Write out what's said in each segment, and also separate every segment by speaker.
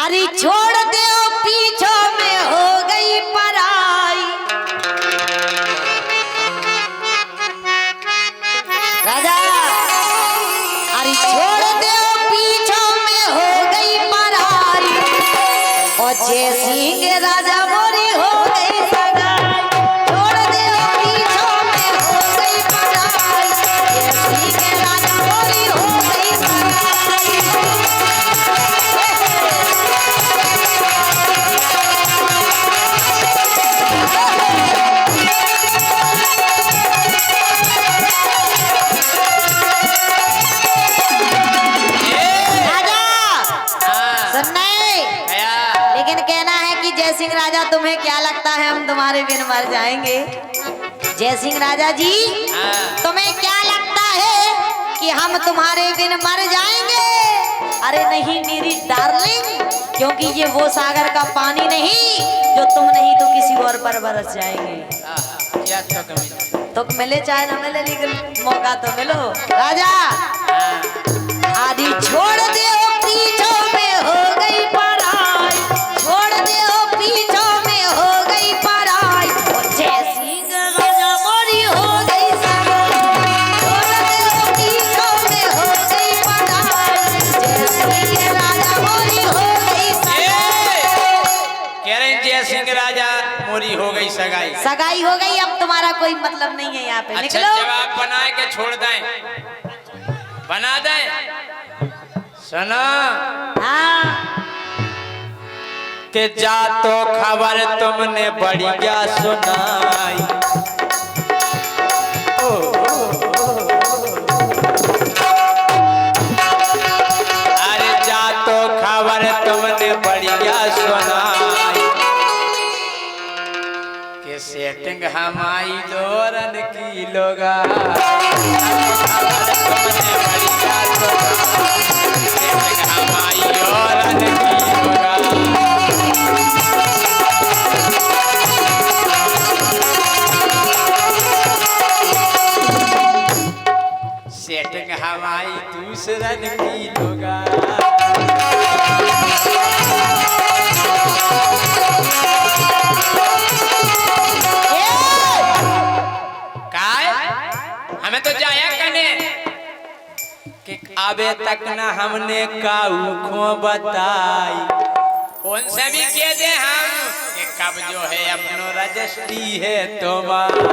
Speaker 1: अरे छोड़ दे पीछों में हो गई पराई। राजा अरे छोड़ दे पीछों में हो गई पराई और जय सिंह राजा मोरी हो गई सगाई। छोड़ दे पीछों में हो गई पराई जय सिंह राजा मोरी हो गई सगाई। लेकिन कहना है कि जय सिंह राजा तुम्हें क्या लगता है हम तुम्हारे बिन मर जाएंगे? जय सिंह राजा जी तुम्हें क्या लगता है कि हम तुम्हारे बिन मर जाएंगे? अरे नहीं मेरी डार्लिंग, क्योंकि ये वो सागर का पानी नहीं जो तुम नहीं तो किसी और पर बरस जाएंगे। तो मिले चाहे ना मिले लेकिन मौका तो मिलो। राजा आदि छोड़ दे पीछों में हो गई पराई। छोड़ दे पीछों में हो गई पराई और जय सिंह राजा मोरी हो गई सगाई। छोड़ दे पीछों में हो गई पराई जय सिंह राजा मोरी हो गई सगाई।
Speaker 2: कह रहे जय सिंह राजा मोरी हो गई सगाई।
Speaker 1: सगाई हो गई, अब तुम्हारा कोई मतलब नहीं है यहाँ पे।
Speaker 2: अच्छा
Speaker 1: निकलो।
Speaker 2: जवाब बनाए के छोड़ दें, बना दें। सुनो
Speaker 1: हाँ
Speaker 2: कि जा तो खबर तुमने बढ़िया सुनाई। अरे जा तो खबर तुमने बढ़िया सुनाई कि सेटिंग हमारी दोरन की लोगा। तुमने बढ़िया सुनाई सेटिंग हमारी दोरन की लोगा। सेटिंग हमारी दूसरन की लोगा। हमें तो जाया कने कि अबे तक ना हमने काऊ खो बताई। कौन से भी कह दे हम कि कब जो है अपनो रजिस्ट्री है तुम्हारी।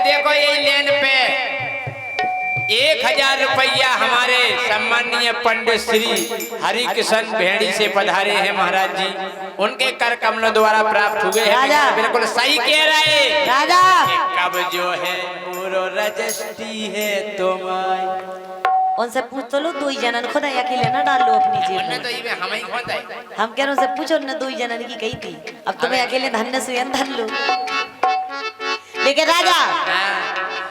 Speaker 2: देखो ये लेन पे 1000 रुपया हमारे सम्मानीय पंडित श्री हरि किशन भेड़ी से पधारे हैं महाराज जी। उनके कर कमलों द्वारा प्राप्त हुए हैं। बिल्कुल सही कह रहे
Speaker 1: राजा।
Speaker 2: कब जो है पूरा रजिस्ट्री है तुम्हारी।
Speaker 1: उनसे पूछ तो लो, 2 जनन खुद अकेले ना डाल लो अपनी जेब में।
Speaker 2: तो ये हम ही खुद है।
Speaker 1: हम कह रहे उनसे पूछो ना, 2 जनन की कही थी, अब तुम्हें अकेले धन्य से धन लो। लेकिन राजा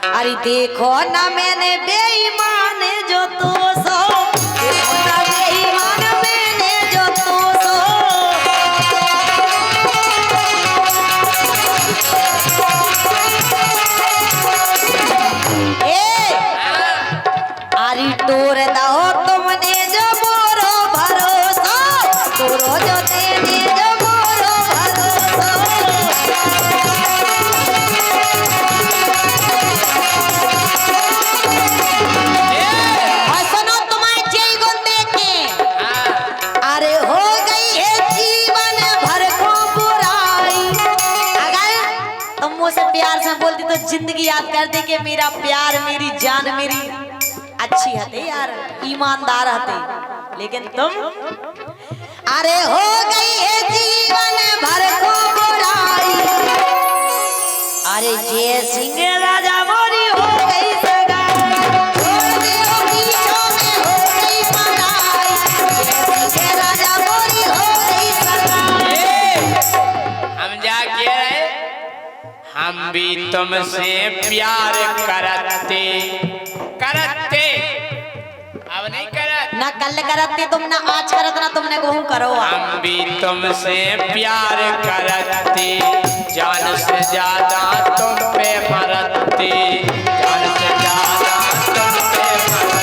Speaker 1: अरे देखो ना मैंने बेईमान जो तू सो, देखो ना बेईमान मैंने जो तू सो। अरे टोर दो तुमने जो मोरो भरोसा, तोरो जो तेने जो मोरो भरोसा। बोलती तो जिंदगी याद कर दे कि मेरा प्यार मेरी जान मेरी अच्छी हते यार, ईमानदार हते। लेकिन तुम अरे हो गई है जीवन भर को बुराई। अरे जय सिंह राजा मोरी हो गई
Speaker 2: तुमसे प्यार करते करते अब नहीं करत
Speaker 1: ना कल करते तुम ना आज करत ना तुमने कहूँ करो
Speaker 2: हम भी तुमसे प्यार करते जान से ज्यादा तुम पे मरते जान से ज्यादा तुम पे मरते।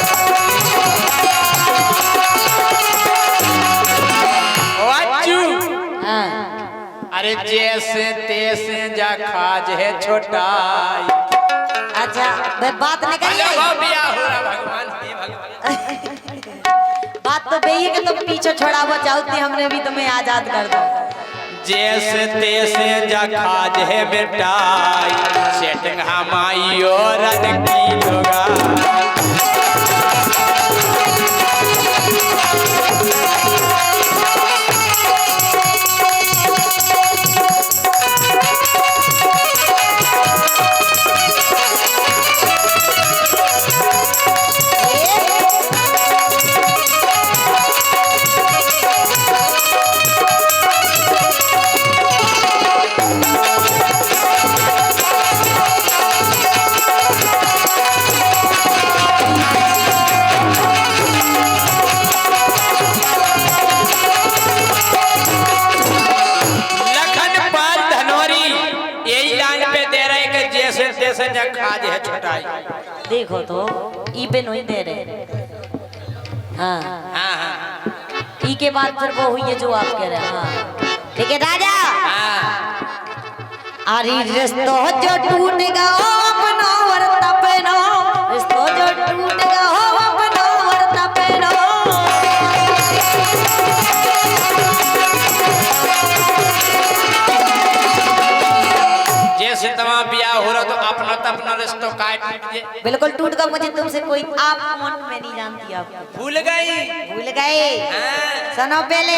Speaker 1: हाँ।
Speaker 2: अरे जैसे तैसे जा खाज है छोटाई।
Speaker 1: अच्छा वे बात निकली
Speaker 2: अरे वो बिया हो रहा भगवान हे भगवान।
Speaker 1: बात तो बेही है कि तुम पीछे छोड़ावो चाहती हमने भी तुम्हें आजाद कर दो।
Speaker 2: जैसे तैसे जा खाज है बेटाई सेटिंग हमारी और की होगा। खाज है छोटाई।
Speaker 1: देखो तो ई पे नहीं दे रहे। हाँ
Speaker 2: हाँ हाँ
Speaker 1: ई के बाद फिर वो हुई है जो आप कह रहे हैं। हाँ ठीक है राजा। अरे रिश्तो जो टूटेगा अपना वर्ता पहनो रिश्तो जो टूटेगा अपना वर्ता पहनो।
Speaker 2: जैसे तमाम ब्याह हो रहा तो अपना रिश्तो काट दीजिए।
Speaker 1: बिल्कुल टूट गया मुझे तुमसे कोई आप कौन मैं नहीं जानती आप
Speaker 2: भूल गई
Speaker 1: भूल गए।
Speaker 2: हाँ।
Speaker 1: सुनो पहले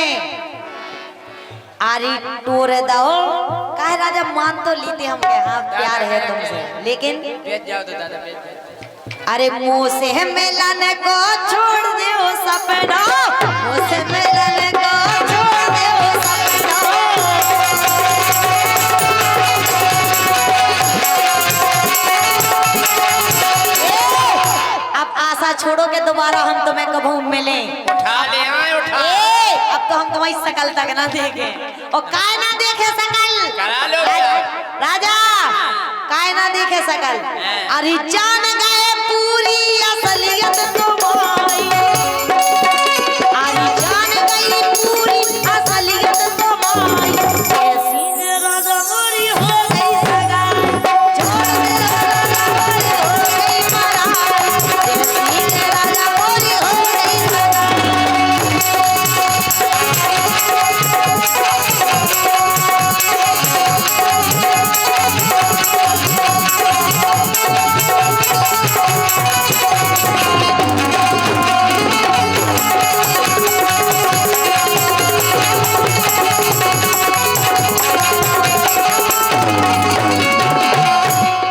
Speaker 1: आरी टूर दो काहे राजा मान तो लेते हम के हाँ प्यार है तुमसे लेकिन
Speaker 2: भेज जाओ तो दादा भेज जाओ।
Speaker 1: अरे मुंह से मिलन को छोड़ दो सपना मुंह से मिलन को छोड़ दो सपना। अब आशा छोड़ो के दोबारा हम तुम्हें कभी मिले
Speaker 2: उठा ले आए उठा।
Speaker 1: अब तो हम तुम्हारी शकल तक ना देखे और काय ना देखे शकल
Speaker 2: करा लो
Speaker 1: राजा काय ना देखे शकल। अरे जान गए पूरी असलियत तुम्हारी अरे जान गई पूरी असलियत तुम्हारी कैसी ने राजा मोरी हो गई सगाई छोड़ दे राजा मोरी हो गई मराई कैसी ने राजा मोरी हो गई सगाई।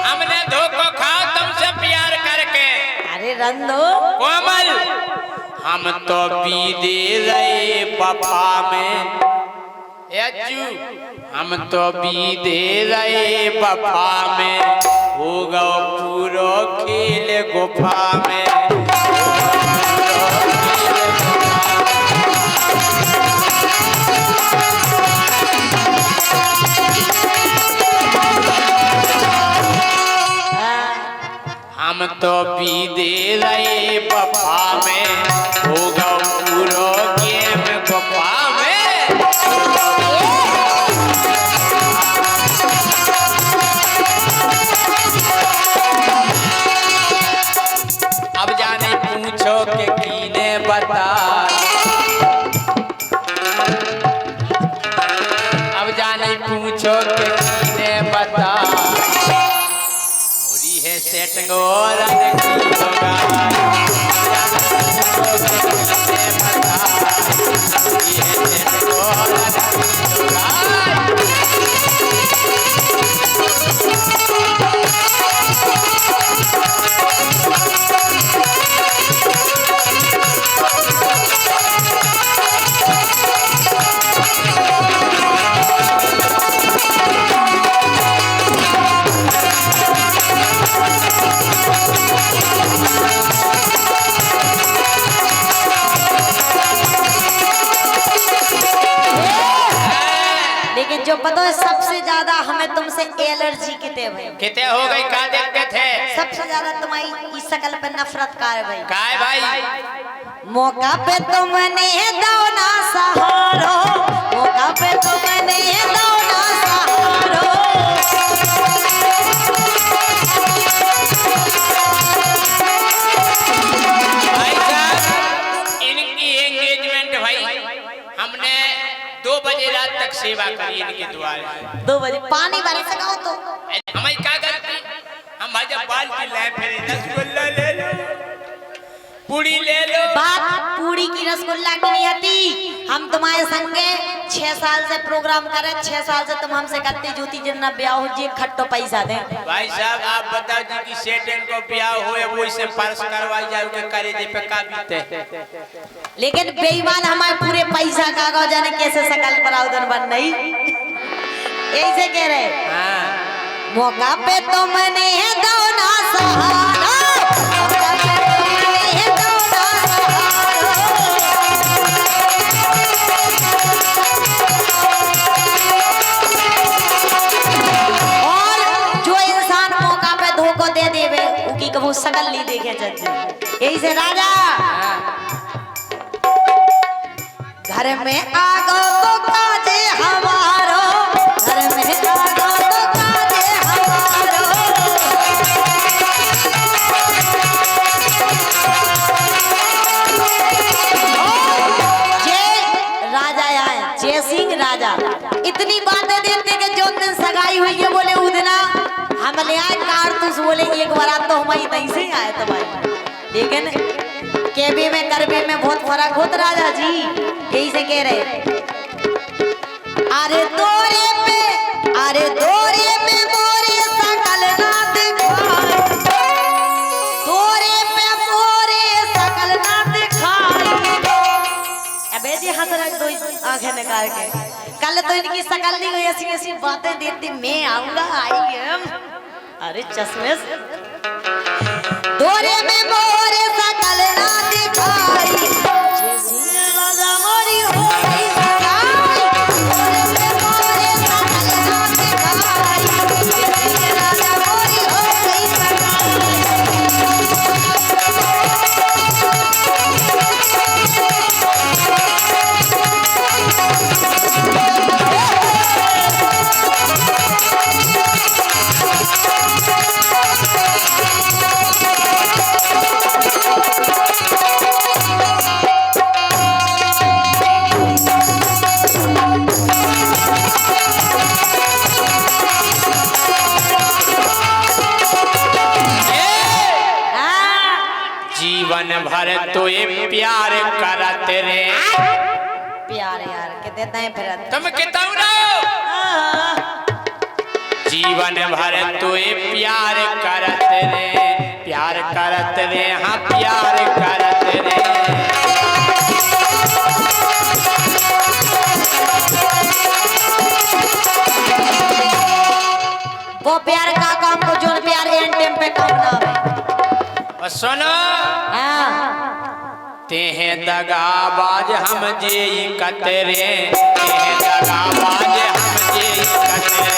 Speaker 2: हमने धोखा खाओ तुमसे प्यार करके।
Speaker 1: अरे रंदो
Speaker 2: कोमल हम तो बीदे रहे पपा में अज्जू हम तो बीदे रहे पपा में हो गो पूरो खेल गुफा में। हम तो बीदे रहे पपा में होगा पूरो गेम गुफा में। अब जाने पूछो के कीने बता अब जाने पूछो के कीने बता है सेटिंग और
Speaker 1: हमसे एलर्जी किते भाई
Speaker 2: किते हो गई का देखते थे
Speaker 1: सबसे ज्यादा तुम्हारी इस शकल पे नफरत का है भाई
Speaker 2: काय भाई
Speaker 1: मौका पे तुमने दो ना सहारो मौका पे तुमने दो ना सहारो
Speaker 2: भाई साहब इनकी एंगेजमेंट भाई हमने 2 बजे रात तक सेवा करी इनके द्वारे
Speaker 1: 2 बजे पानी भर सकाओ तो
Speaker 2: हमें क्या करती हम भाई जब बाल्टी ले फिर रसगुल्ला ले लो पूरी ले लो
Speaker 1: बात पूरी की रसगुल्ला की नहीं आती हम तुम्हारे संगे 6 साल से प्रोग्राम करे 6 साल से तुम हमसे करते जूती जिन्ना ब्याह हो जी खट्टो पैसा दे
Speaker 2: भाई साहब आप बताओ जी कि सेटन को ब्याह होए वो इसे पास करवाई जाए के करे जे पे का बीते
Speaker 1: लेकिन बेईमान हमारे पूरे पैसा कागज जाने कैसे सकल बराउदन बन नहीं ऐसे कह रहे
Speaker 2: हां
Speaker 1: मौका पे तुमने दो ना सहारा मौका पे तुमने दो ना सहारा और जो इंसान मौका पे धोखा दे देवे उकी कबू सकल नहीं देखे जाते यही से राजा घर में आगो तो काजे हमारो घर में आगो तो काजे हमारो जे राजा आए जय सिंह राजा इतनी बातें देते कि जो दिन सगाई हुई है बोले उदना हम ले आए कारतूस बोले एक बार तो हमारी तई से आए तुम्हारे लेकिन केबी में करबी में बहुत फर्क होता राजा जी यही से कह रहे अरे दोरे में मोरे सकल ना दिखाए दोरे पे मोरे सकल ना दिखाए अबे जी हंस रहे दो आंखें निकाल के कल तो इनकी शकल नहीं हुई ऐसी ऐसी बातें देती मैं आऊंगा आई एम अरे चश्मे दोरे में मोरे सकल ना दिखाई जय सिंह राजा मोरी हो गई सगाई दोरे में मोरे सकल ना दिखाई जय सिंह राजा मोरी हो गई सगाई
Speaker 2: जीवन भर तो ये प्यार करते रे
Speaker 1: प्यार यार के देता है फिर
Speaker 2: तुम किताऊ रहो जीवन भर तो ये प्यार करते रे हाँ प्यार करते रे
Speaker 1: वो प्यार का काम को जो प्यार एंड टाइम पे काम ना है
Speaker 2: और सुनो
Speaker 1: हाँ
Speaker 2: तेहे दगाबाज हम जे कतरे तेहे दगाबाज हम जे कतरे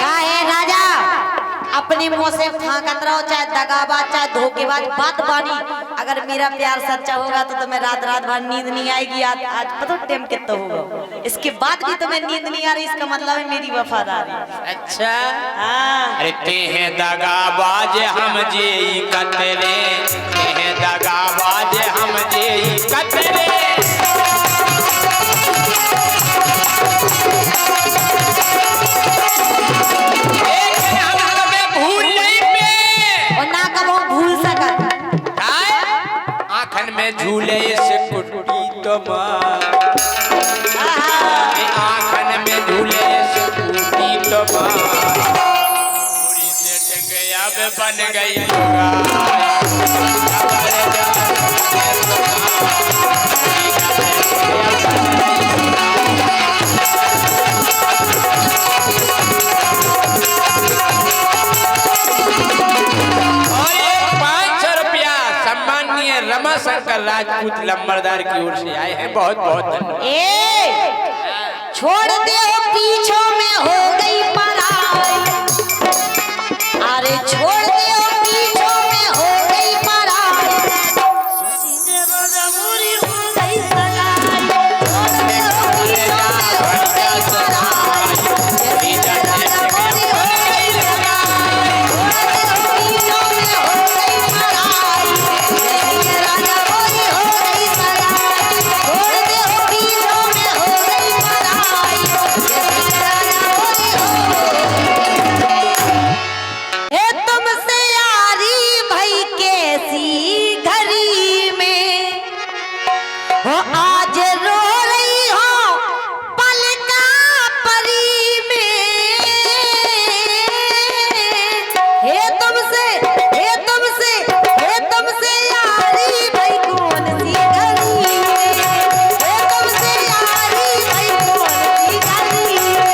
Speaker 1: काहे राजा अपनी मुंह से फांकत रहो चाहे दगाबाज चाहे धोखेबाज बात बानी अगर मेरा प्यार सच्चा होगा तो तुम्हें रात भर नींद नहीं आएगी आज पता टाइम कितना होगा इसके बाद भी तुम्हें नींद नहीं आ रही इसका मतलब है मेरी वफादारी
Speaker 2: अच्छा
Speaker 1: हाँ
Speaker 2: अरे तेहे दगाबाज हम जे कतरे तेहे दगाबाज हम जे कतरे आखन में झूले से कुटी तो आखन में झूले से कुटी तो पूरी से गया बन गई रमाशंकर शंकर राजपूत लंबरदार की ओर से आए हैं, बहुत बहुत धन्यवाद।
Speaker 1: ए छोड़ दे पीछों में हो गई पराई, अरे छोड़ दे पीछों में हो गई पराई, सिंगरौली हो गई सगाई, छोड़ दे पीछों में हो गई पराई, सिंगरौली हो गई सगाई, छोड़ दे पीछों में हो गई पराई, सिंगरौली हो गई सगाई, छोड़ दे पीछों में हो गई पराई, सिंगरौली हो हे तुमसे यारी भई कैसी घड़ी में हो, आज रो रही हो पलका परी में, हे तुमसे यारी भई कौन सी घड़ी में, हे तुमसे यारी भई कौन सी घड़ी में।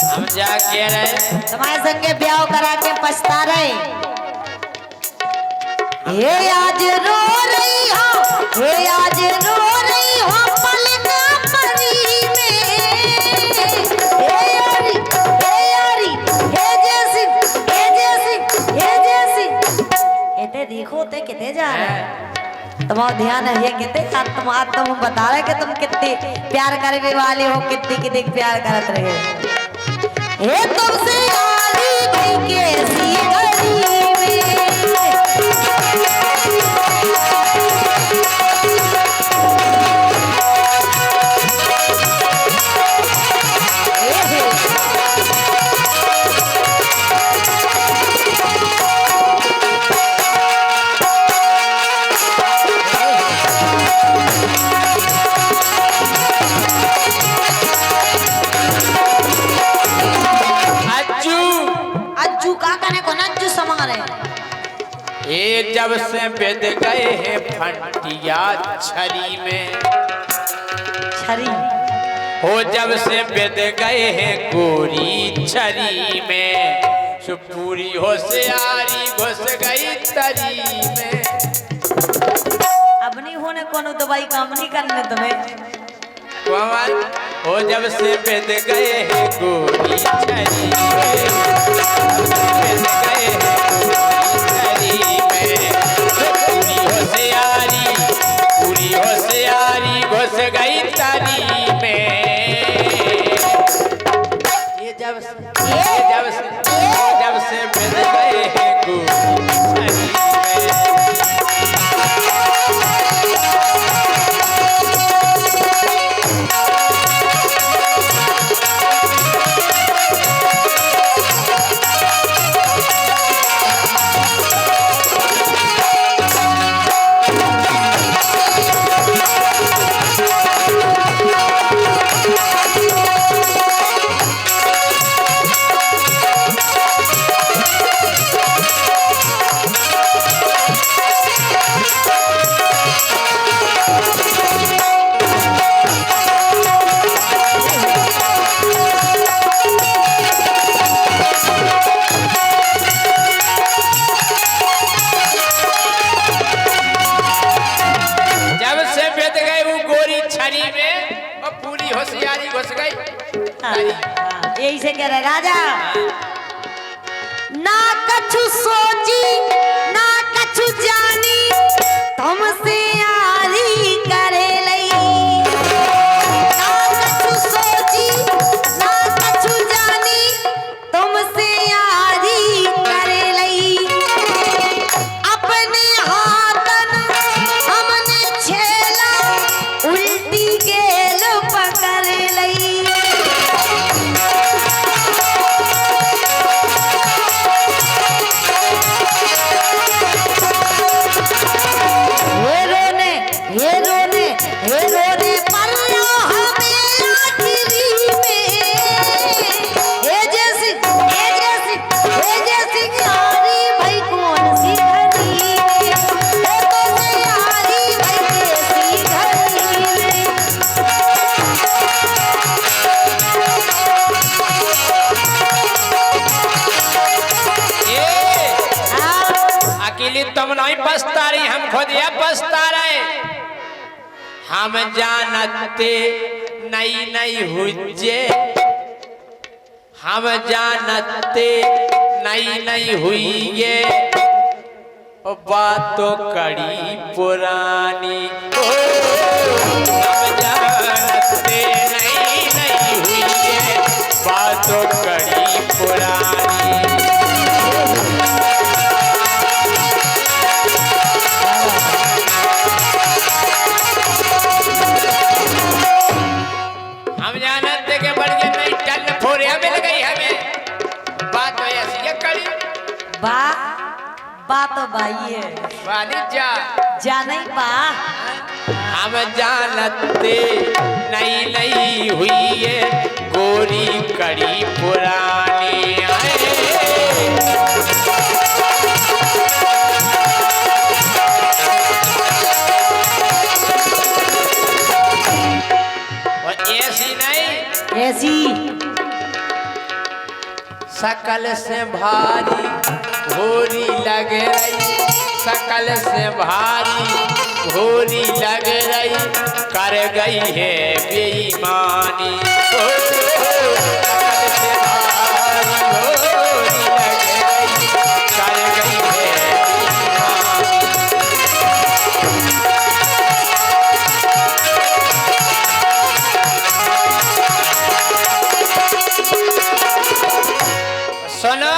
Speaker 2: हम जा कह रहे
Speaker 1: तुम्हारे संगे ब्याह करा के पछता रहे, ये आज रो रही हो, ये आज रो रही हो पलका परी में, हे यारी हे जैसी एते देखो ते कितने जा रहे हैं, तुम्हारा ध्यान है ये कितने तुम बता रहे कि तुम कितने प्यार करने वाले हो, कितने प्यार करत रहे, हे तुमसे यारी भई कैसी घड़ी में, अज्जू का कने को नज्जू समा रहे,
Speaker 2: ये जब से बेद गए हैं फंटिया छरी में,
Speaker 1: छरी
Speaker 2: हो जब से बेद गए हैं गोरी छरी में, सुपूरी होशियारी घुस गई तरी में।
Speaker 1: अब नहीं होने कोनो दवाई काम नहीं करने तुम्हें,
Speaker 2: कमल हो जब से बेद गए हैं गोरी छरी में, बेद गए हैं गोरी छरी में, पूरी होशियारी घुस गई तरी में। ये जब से बेद गए हैं गोरी छरी में, होशियारी घुस गई।
Speaker 1: यही से कह रहे राजा, ना कछु सोची ना कछु जानी, तुमसे यारी करे लई, ना कछु सोची ना कछु जानी, तुमसे यारी करे लई, अपने हाथन हमने छेला उल्टी गेल पकड़ लई।
Speaker 2: क्यों पछता रही, हम खुद ये पछता रहे। हम जानते नहीं नहीं हुए, हम जानते नहीं नहीं हुई ये बात तो कड़ी पुरानी। हम जानते नहीं नहीं हुई ये बात तो कड़ी पुरानी। हम जानते के बढ़ गए नहीं टल फोड़िया मिल गई हमें, बात तो ऐसी है कड़ी।
Speaker 1: बात तो भाई है
Speaker 2: वाली जा
Speaker 1: नहीं बा।
Speaker 2: हम जानते नहीं नहीं हुई ये गोरी कड़ी पुरानी। और ऐसी नहीं,
Speaker 1: ऐसी
Speaker 2: सकल से भारी भोरी लग रही, सकल से भारी भोरी लग रही, कर गई है बेईमानी। सकल से भारी भोरी लग रही, कर गई है बेईमानी। सुनो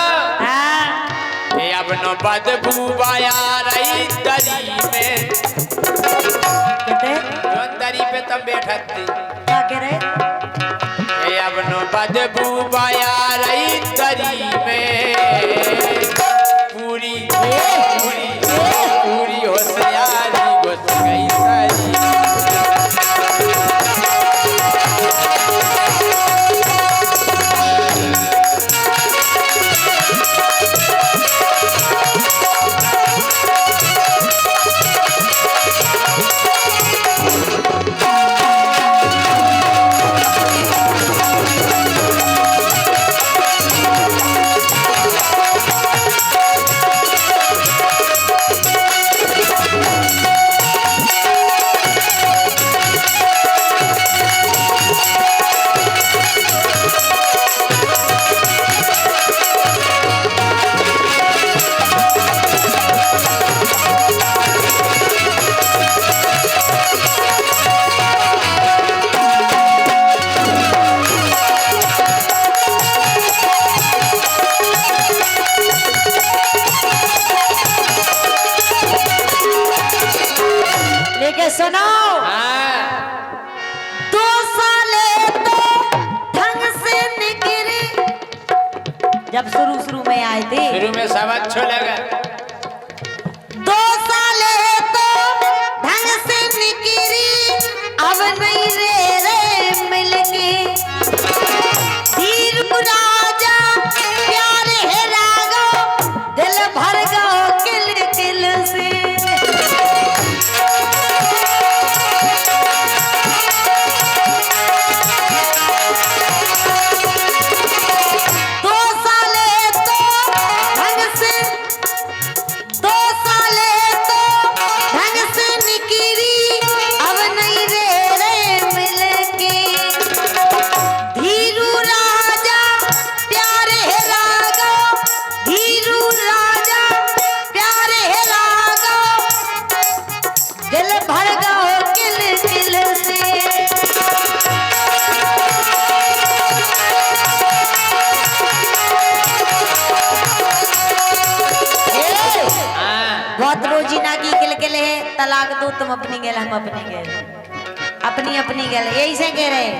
Speaker 2: ये अपनो बदबू बाया रही दरी में, दरी पे तब बैठती
Speaker 1: क्या कह रहे।
Speaker 2: ये अपनो बदबू बाया रही दरी में, पूरी पूरी पूरी होशियारी घुस गई सारी।
Speaker 1: सुनो
Speaker 2: हाँ।
Speaker 1: 2 साले तो ढंग से निकले, जब शुरू में आए थे,
Speaker 2: शुरू में सब अच्छा लगा।
Speaker 1: 2 साले तो ढंग से निकली, अब नहीं रे मिलके। धीर राजा प्यार है रागो, दिल भर गो किल किल से। बहुत रोजीना की किल है, तलाक दो तुम अपनी गेल हम अपनी गेल, अपनी अपनी गेल, यही से कह रहे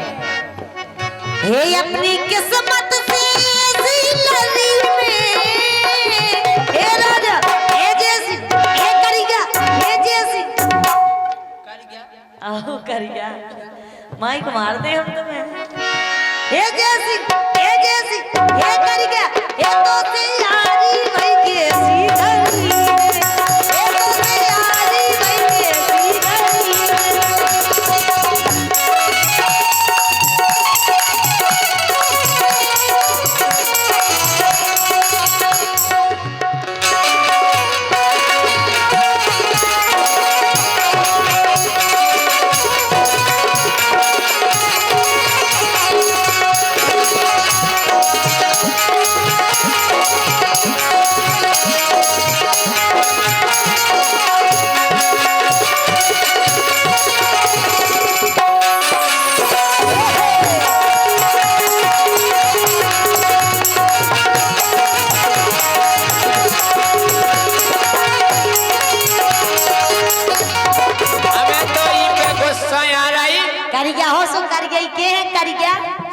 Speaker 1: हे अपनी किस्मत से लड़ी में, हे राजा हे जैसी हे करिया हे जैसी आओ करिया माइक मार दे हम तुम्हें। हे जैसी हे करिया हे तो से यारी भाई कैसी धरी,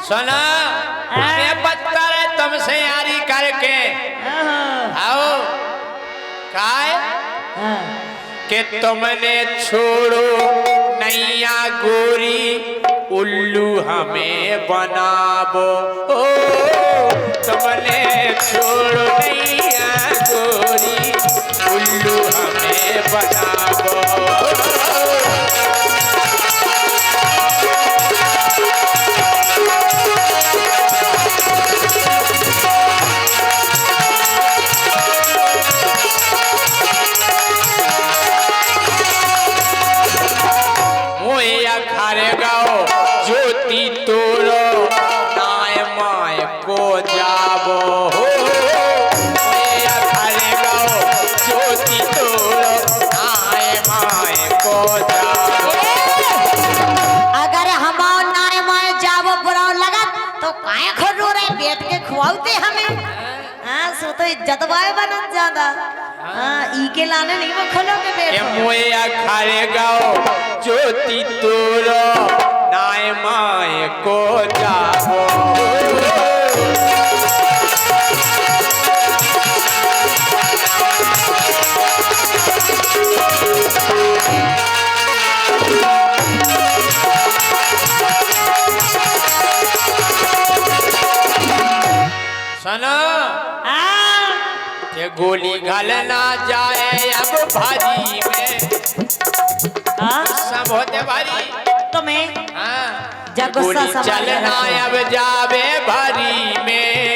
Speaker 2: सुना हमें पत्थर है तुमसे यारी करके आओ काय कि तुमने छोड़ो नैया गोरी उल्लू हमें बनाबो ओ तुमने छोड़ो नैया गोरी उल्लू हमें बनाबो खारे गाओ ज्योति तोड़ो नाय माय को जाबो हो खारे गाओ ज्योति तोड़ो नाय माय को जाबो
Speaker 1: अगर हम नाय माय जाबो बुरा लगा तो काहे खड़ो रहे बैठ के खुआते हमें हां सो तो इज्जत वाय बनत ज्यादा हां ई के लाने नहीं वो खलो के बैठ
Speaker 2: मोया खारे गाओ ज्योति तोड़ो नाय माय को जाबो सुनो ये गोली घल ना जाए अब भारी में सब होते भारी
Speaker 1: तुम्हें
Speaker 2: हाँ
Speaker 1: जब गुस्सा
Speaker 2: गोली चलना अब जावे भारी में